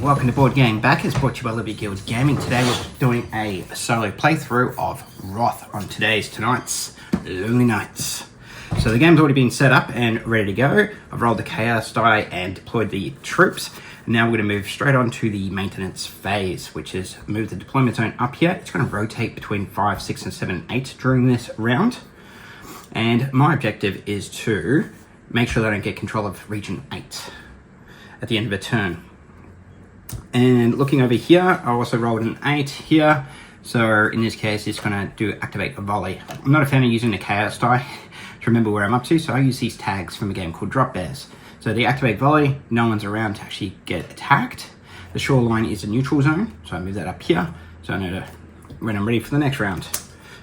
welcome to Board Game Backers, brought to you by Liberty Guild Gaming. Today we're doing a solo playthrough of Wroth on tonight's Lonely Nights. So the game's already been set up and ready to go. I've rolled the chaos die and deployed the troops. And now we're going to move straight on to the maintenance phase, which is move the deployment zone up here. It's going to rotate between 5, 6, and 7, 8 during this round. And my objective is to make sure that I don't get control of Region 8 at the end of a turn. And looking over here, I also rolled an 8 here. So in this case, it's going to do activate a volley. I'm not a fan of using the chaos die to remember where I'm up to, so I use these tags from a game called Drop Bears. So the activate volley, no one's around to actually get attacked. The shoreline is a neutral zone, so I move that up here. So I know to, when I'm ready for the next round.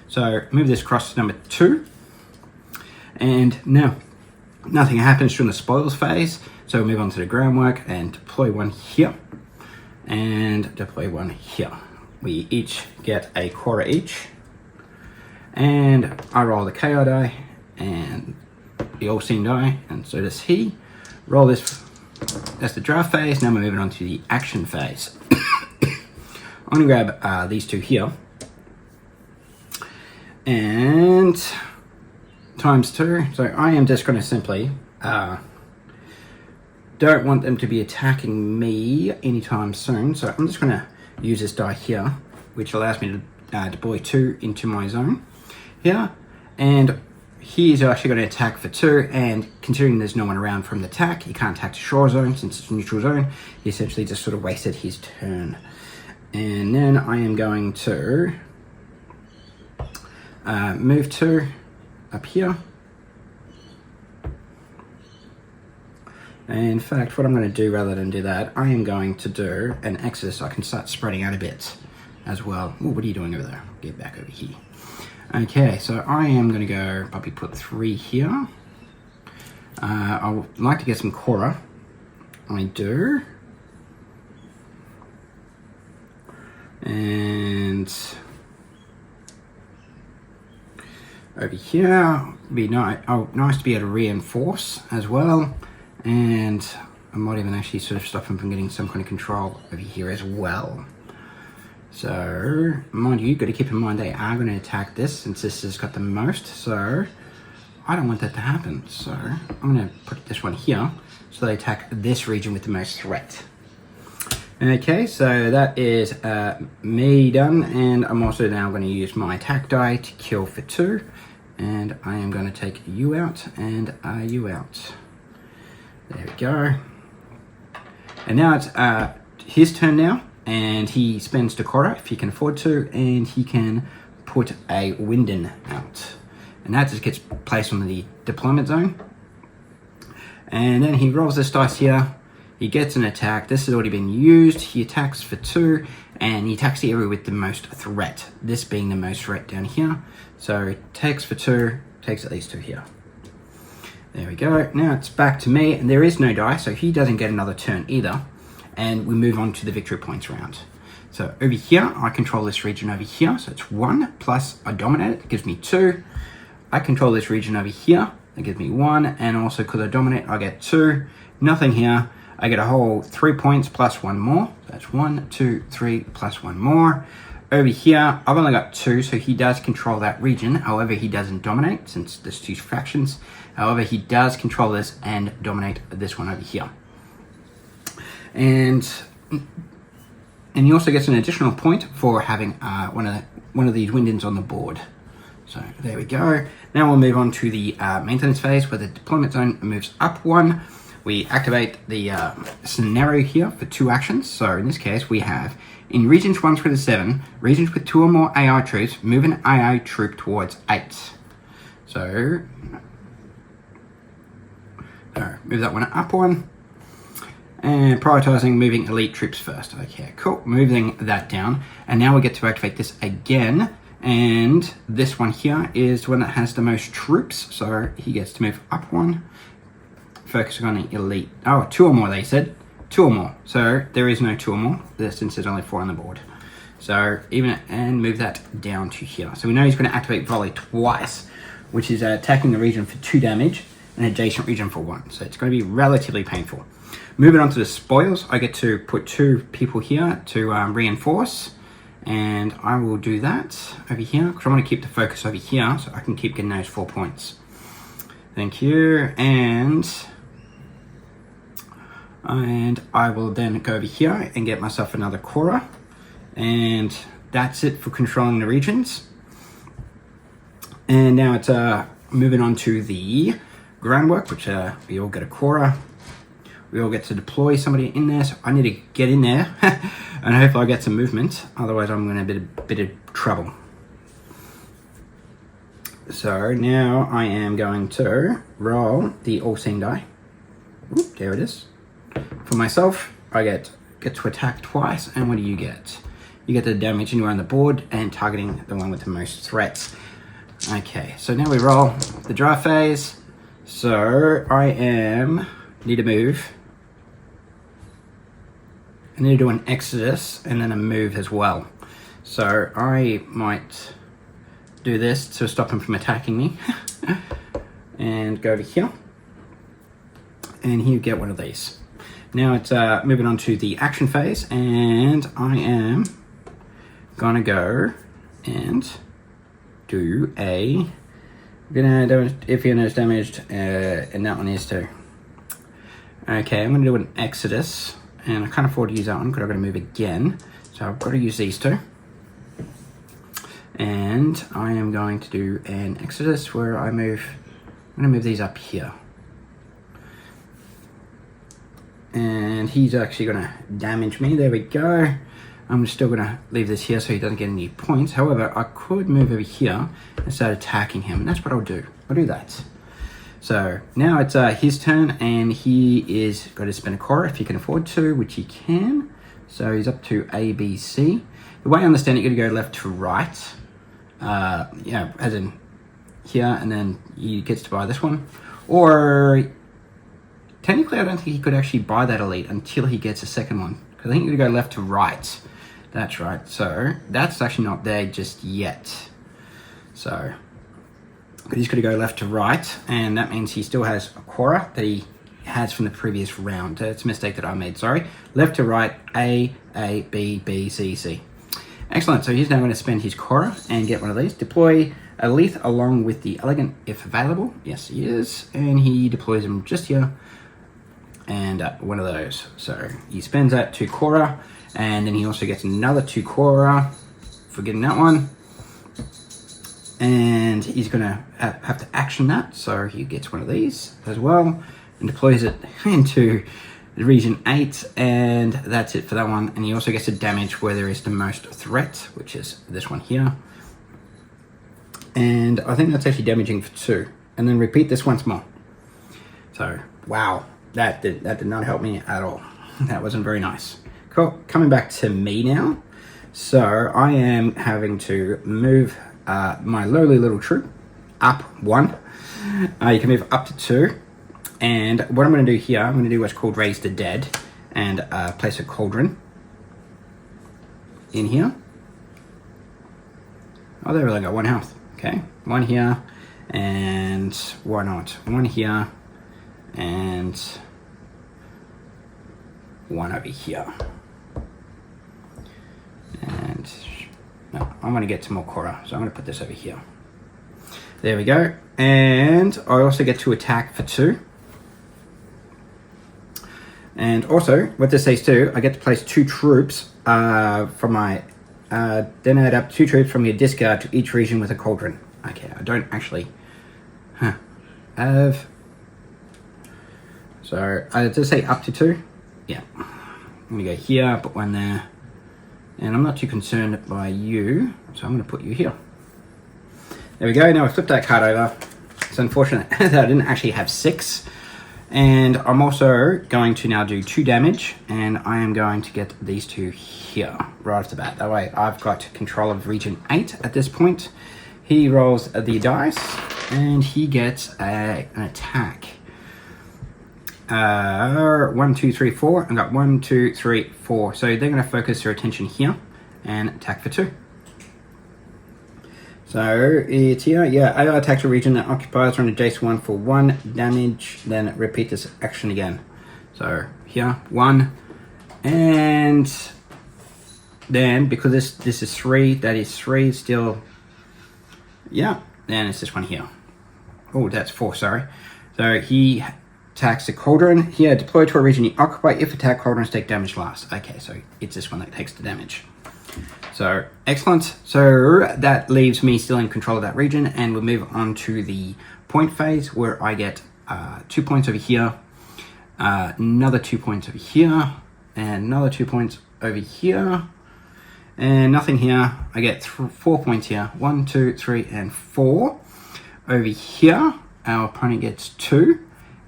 So move this across to number 2. And now, nothing happens during the spoils phase. So we move on to the groundwork and deploy one here. And deploy one here. We each get a quarter each. And I roll the KO die and the all-seen die, and so does he. Roll this, that's the draft phase. Now we're moving on to the action phase. I'm gonna grab these two here. And times 2. So I am just gonna simply, don't want them to be attacking me anytime soon. So I'm just gonna use this die here, which allows me to deploy 2 into my zone here. And he's actually going to attack for 2, and considering there's no one around from the attack, he can't attack the shore zone since it's a neutral zone. He essentially just sort of wasted his turn. And then I am going to move 2 up here. And in fact, what I'm going to do rather than do that, I am going to do an Exodus. I can start spreading out a bit as well. Ooh, what are you doing over there? Get back over here. Okay, so I am going to go probably put 3 here. I would like to get some Cora. I do. And over here, be nice. Oh, nice to be able to reinforce as well. And I might even actually sort of stop him from getting some kind of control over here as well. So, mind you, you've got to keep in mind they are going to attack this since this has got the most. So, I don't want that to happen. So, I'm going to put this one here so they attack this region with the most threat. Okay, so that is me done. And I'm also now going to use my attack die to kill for 2. And I am going to take you out and you out. There we go. And now it's his turn now, and he spends Decora if he can afford to, and he can put a Winden out. And that just gets placed on the deployment zone. And then he rolls this dice here. He gets an attack. This has already been used. He attacks for 2, and he attacks the area with the most threat. This being the most threat down here. So he takes for 2, takes at least 2 here. There we go. Now it's back to me, and there is no die, so he doesn't get another turn either. And we move on to the victory points round. So over here, I control this region over here. So it's 1 plus I dominate it. It gives me 2. I control this region over here. That gives me 1. And also because I dominate, I get 2. Nothing here. I get a whole 3 points plus 1 more. So that's 1, 2, 3 plus 1 more. Over here, I've only got 2, so he does control that region. However, he doesn't dominate since there's 2 factions. However, he does control this and dominate this one over here. And he also gets an additional point for having one of these Windens on the board. So there we go. Now we'll move on to the maintenance phase where the deployment zone moves up 1. We activate the scenario here for 2 actions. So in this case, we have in regions 1 through to 7, regions with 2 or more AI troops, move an AI troop towards 8. So move that one up 1. And prioritizing moving elite troops first. Okay, cool. Moving that down. And now we get to activate this again. And this one here is the one that has the most troops. So he gets to move up 1. Focusing on the elite. Oh, 2 or more, they said. 2 or more. So there is no 2 or more, since there's only 4 on the board. So and move that down to here. So we know he's going to activate volley twice, which is attacking the region for 2 damage. an adjacent region for 1. So it's going to be relatively painful. Moving on to the spoils, I get to put 2 people here to reinforce. And I will do that over here because I want to keep the focus over here so I can keep getting those 4 points. Thank you. And I will then go over here and get myself another Cora. And that's it for controlling the regions. And now it's moving on to the groundwork, which we all get a Cora. We all get to deploy somebody in there, so I need to get in there and hopefully I get some movement. Otherwise, I'm going to be a bit of trouble. So now I am going to roll the all-seeing die. Oop, there it is. For myself, I get to attack twice, and what do you get? You get the damage anywhere on the board and targeting the one with the most threats. Okay, so now we roll the draw phase. So I need to move. I need to do an exodus and then a move as well. So I might do this to stop him from attacking me. And go over here. And he'll get one of these. Now it's moving on to the action phase, and I am gonna go and do a if your is damaged, and that one is too. Okay, I'm gonna do an exodus, and I can't afford to use that one because I've got to move again, so I've got to use these 2. And I am going to do an exodus where I'm gonna move these up here. And he's actually gonna damage me. There we go. I'm still gonna leave this here so he doesn't get any points. However, I could move over here and start attacking him, and that's what I'll do. I'll do that. So now it's his turn, and he is going to spend a Cora if he can afford to, which he can. So he's up to A, B, C. The way I understand it, you're gonna go left to right. Yeah, as in here, and then he gets to buy this one. Or technically, I don't think he could actually buy that elite until he gets a second one. Because I think you're going to go left to right. That's right. So that's actually not there just yet. So he's going to go left to right. And that means he still has a Cora that he has from the previous round. It's a mistake that I made, sorry. Left to right, A, B, B, C, C. Excellent. So he's now going to spend his Cora and get one of these. Deploy a Leith along with the Elegant if available. Yes, he is. And he deploys them just here. And one of those. So he spends that 2 Cora, and then he also gets another 2 Cora for getting that one. And he's gonna have to action that, so he gets one of these as well, and deploys it into region 8, and that's it for that one. And he also gets to damage where there is the most threat, which is this one here. And I think that's actually damaging for 2. And then repeat this once more. So, wow. That did not help me at all. That wasn't very nice. Cool. Coming back to me now. So I am having to move my lowly little troop up 1. You can move up to 2. And what I'm going to do here, I'm going to do what's called Raise the Dead, and place a cauldron in here. Oh, they've only got 1 health. Okay, 1 here, and why not? 1 here, and 1 over here. And no, I'm going to get some more Cora, so I'm going to put this over here. There we go. And I also get to attack for 2. And also, what this says too, I get to place 2 troops from my... then add up 2 troops from your discard to each region with a cauldron. Okay, I don't actually have... So, does it say up to 2? Yeah. I'm going to go here, put 1 there. And I'm not too concerned by you, so I'm going to put you here. There we go. Now I flip that card over. It's unfortunate that I didn't actually have 6. And I'm also going to now do 2 damage, and I am going to get these 2 here right off the bat. That way I've got control of region 8 at this point. He rolls the dice, and he gets an attack. 1, 2, 3, 4. I've got 1, 2, 3, 4. So they're going to focus their attention here and attack for 2. So it's here, yeah, AI attacks a region that occupies or an adjacent one for 1 damage, then repeat this action again. So here, 1, and then because this is 3, that is 3 still, yeah, then it's this one here. Oh, that's 4, sorry. So he attacks the cauldron. Here, deploy to a region you occupy. If attack, cauldrons take damage last. Okay, so it's this one that takes the damage. So, excellent. So that leaves me still in control of that region, and we'll move on to the point phase where I get 2 points over here, another 2 points over here, and another 2 points over here, and nothing here. I get 4 points here. 1, 2, 3, and 4. Over here, our opponent gets 2,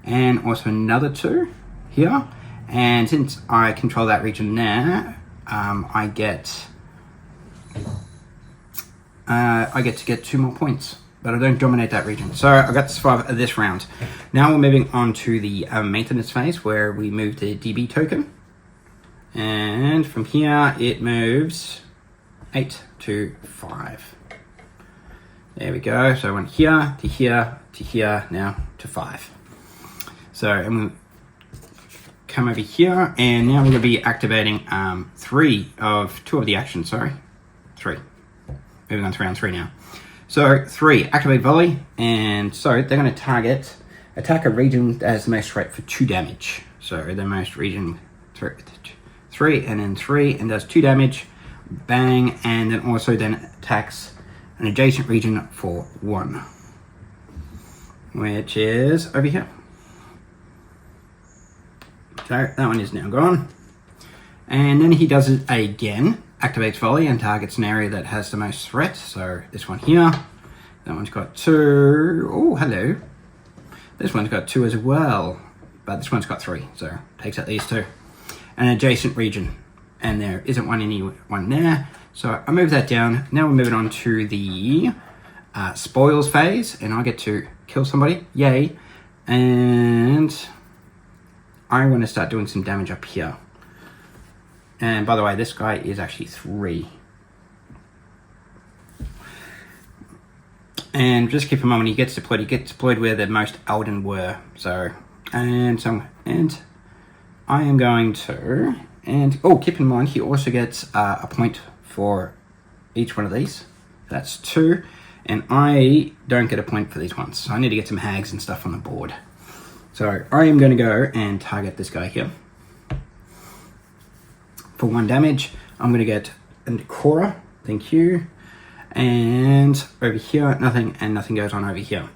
and also another 2 here. And since I control that region there, I get to get 2 more points, but I don't dominate that region. So I got to survive this round. Now we're moving on to the maintenance phase where we move the DB token. And from here, it moves 8 to 5. There we go. So I went here to here to here, now to 5. So I'm going to come over here, and now we're going to be activating 2 of the actions, sorry. 3. Moving on to round 3 now. So 3, activate volley, and so they're going to attack a region that has the most threat for 2 damage. So the most region 3 and then 3, and does 2 damage, bang, and then also then attacks an adjacent region for 1, which is over here. So that one is now gone. And then he does it again, activates volley and targets an area that has the most threat. So this one here, that one's got 2. Oh, hello. This one's got 2 as well, but this one's got 3, so takes out these 2. An adjacent region, and there isn't anyone there. So I move that down. Now we're moving on to the spoils phase, and I get to kill somebody. Yay. And I want to start doing some damage up here. And by the way, this guy is actually 3. And just keep in mind when he gets deployed where the most Elden were. So, and I am going to, and oh, keep in mind he also gets a point for each one of these. That's 2, and I don't get a point for these ones. So I need to get some hags and stuff on the board. So I am going to go and target this guy here. For 1 damage, I'm going to get a Cora, thank you. And over here, nothing, and nothing goes on over here.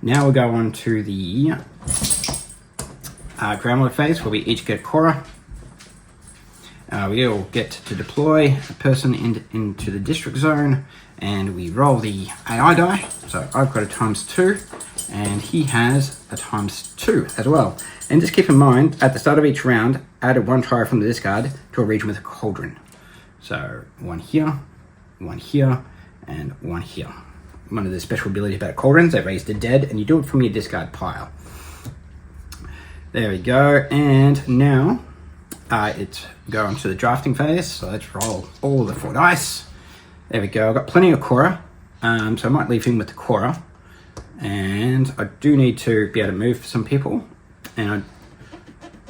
Now we'll go on to the ground lord phase where we each get Cora. We all get to deploy a person into the district zone, and we roll the AI die. So I've got a ×2, and he has a ×2 as well. And just keep in mind, at the start of each round, add 1 try from the discard to a region with a cauldron. So 1 here, 1 here, and 1 here. One of the special abilities about cauldrons, they raise the dead, and you do it from your discard pile. There we go, and now it's going to the drafting phase. So let's roll all the 4 dice. There we go, I've got plenty of Cora, so I might leave him with the Cora. And I do need to be able to move some people, and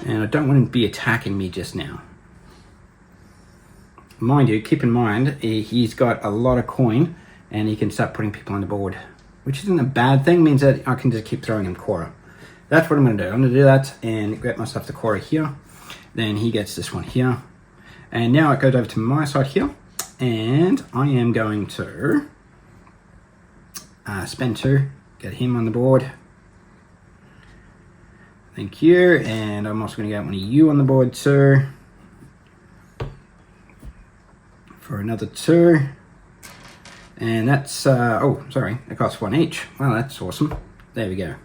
I don't want him to be attacking me just now. Mind you, keep in mind, he's got a lot of coin, and he can start putting people on the board, which isn't a bad thing, means that I can just keep throwing him Cora. That's what I'm going to do. I'm going to do that and get myself the Cora here. Then he gets this one here. And now it goes over to my side here, and I am going to spend 2, get him on the board. Thank you, and I'm also going to get one of you on the board too. For another 2. And that's, oh, sorry, it costs 1 each. Well, that's awesome. There we go.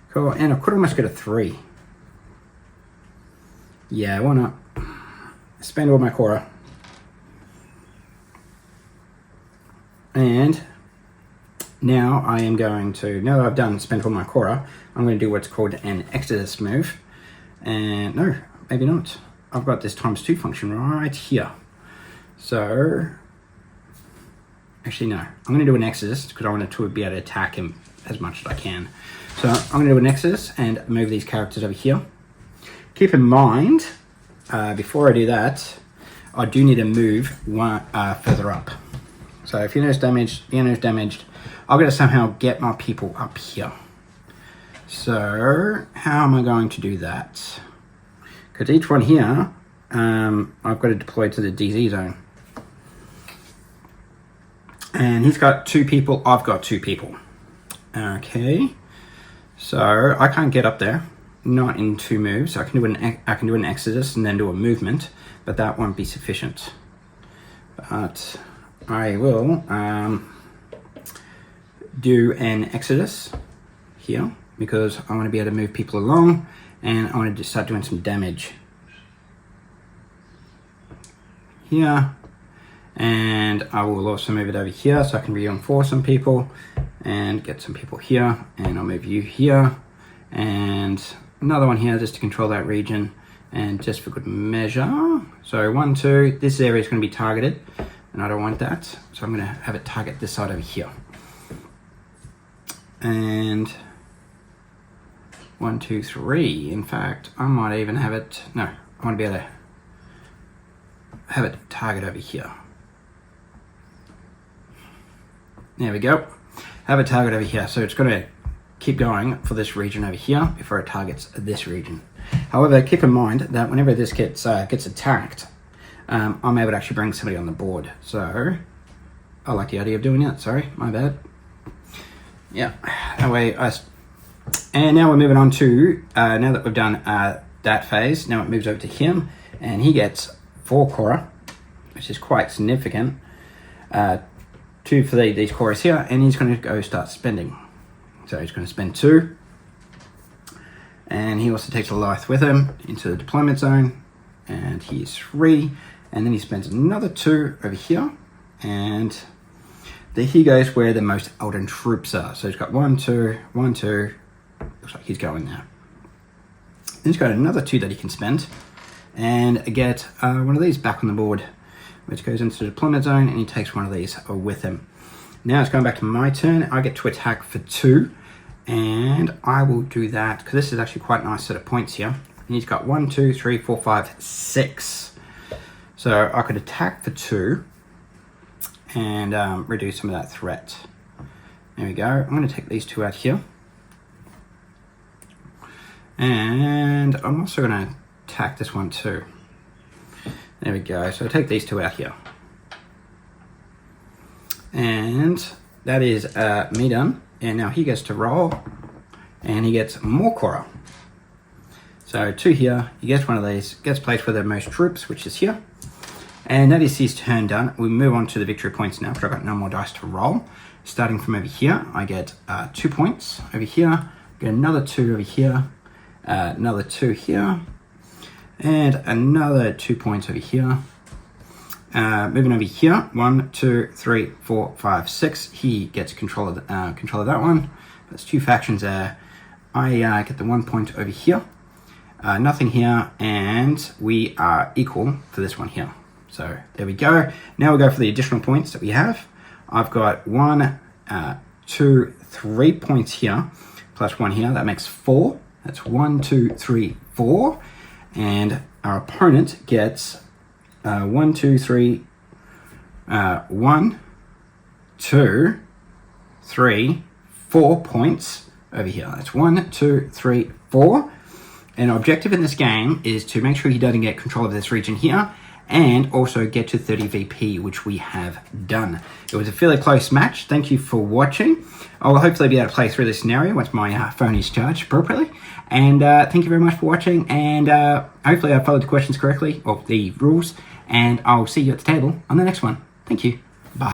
Cool, and I could almost get a 3. Yeah, why not? Spend all my Cora. And now I am going to, now that I've done spent all my Cora, I'm going to do what's called an Exodus move. And no, maybe not. I've got this ×2 function right here. So, Actually, no. I'm going to do an Exodus because I want to be able to attack him as much as I can. So I'm going to do an Exodus and move these characters over here. Keep in mind, before I do that, I do need to move one further up. So if Yano's damaged, I've got to somehow get my people up here. So how am I going to do that? Because each one here, I've got to deploy to the DZ zone. And he's got 2 people, I've got 2 people. Okay, so I can't get up there, not in 2 moves. I can do an Exodus and then do a movement, but that won't be sufficient. But I will do an Exodus here because I want to be able to move people along and I want to just start doing some damage here. And I will also move it over here so I can reinforce some people and get some people here. And I'll move you here and another one here just to control that region and just for good measure. So 1, 2, this area is going to be targeted and I don't want that. So I'm going to have it target this side over here. And 1, 2, 3. In fact, I might even have it, no, I want to be able to have it target over here. There we go. Have a target over here. So it's going to keep going for this region over here before it targets this region. However, keep in mind that whenever this gets attacked, I'm able to actually bring somebody on the board. So I like the idea of doing that. Sorry, my bad. Yeah, that way and now we're moving on to, now that we've done that phase, now it moves over to him and he gets 4 Cora, which is quite significant. 2 for these Coras here, and he's going to go start spending. So he's going to spend 2. And he also takes a Wroth with him into the deployment zone. And he's 3. And then he spends another 2 over here. And there he goes where the most Elden troops are. So he's got 1, 2, 1, 2. Looks like he's going there. Then he's got another 2 that he can spend. And get one of these back on the board, which goes into the deployment zone, and he takes one of these with him. Now it's going back to my turn. I get to attack for 2, and I will do that because this is actually quite a nice set of points here. And he's got 1, 2, 3, 4, 5, 6. So I could attack for 2 and reduce some of that threat. There we go. I'm going to take these 2 out here. And I'm also going to attack this one too. There we go. So I'll take these 2 out here. And that is me done. And now he gets to roll. And he gets more Cora. So 2 here. He gets one of these. Gets placed with the most troops, which is here. And that is his turn done. We move on to the victory points now, because I've got no more dice to roll. Starting from over here, I get 2 points over here. Get another 2 over here. Another 2 here. And another 2 points over here. Moving over here, 1, 2, 3, 4, 5, 6. He gets control of that one. That's 2 factions there. I get the 1 point over here. Nothing here, and we are equal for this one here. So there we go. Now we'll go for the additional points that we have. I've got 1, 2, 3 points here, plus 1 here. That makes 4. That's 1, 2, 3, 4. And our opponent gets 1, 2, 3, 1, 2, 3, 4 points over here. That's 1, 2, 3, 4. And our objective in this game is to make sure he doesn't get control of this region here and also get to 30 VP, which we have done. It was a fairly close match. Thank you for watching. I will hopefully be able to play through this scenario once my phone is charged appropriately. And thank you very much for watching. And hopefully I followed the questions correctly, or the rules. And I'll see you at the table on the next one. Thank you.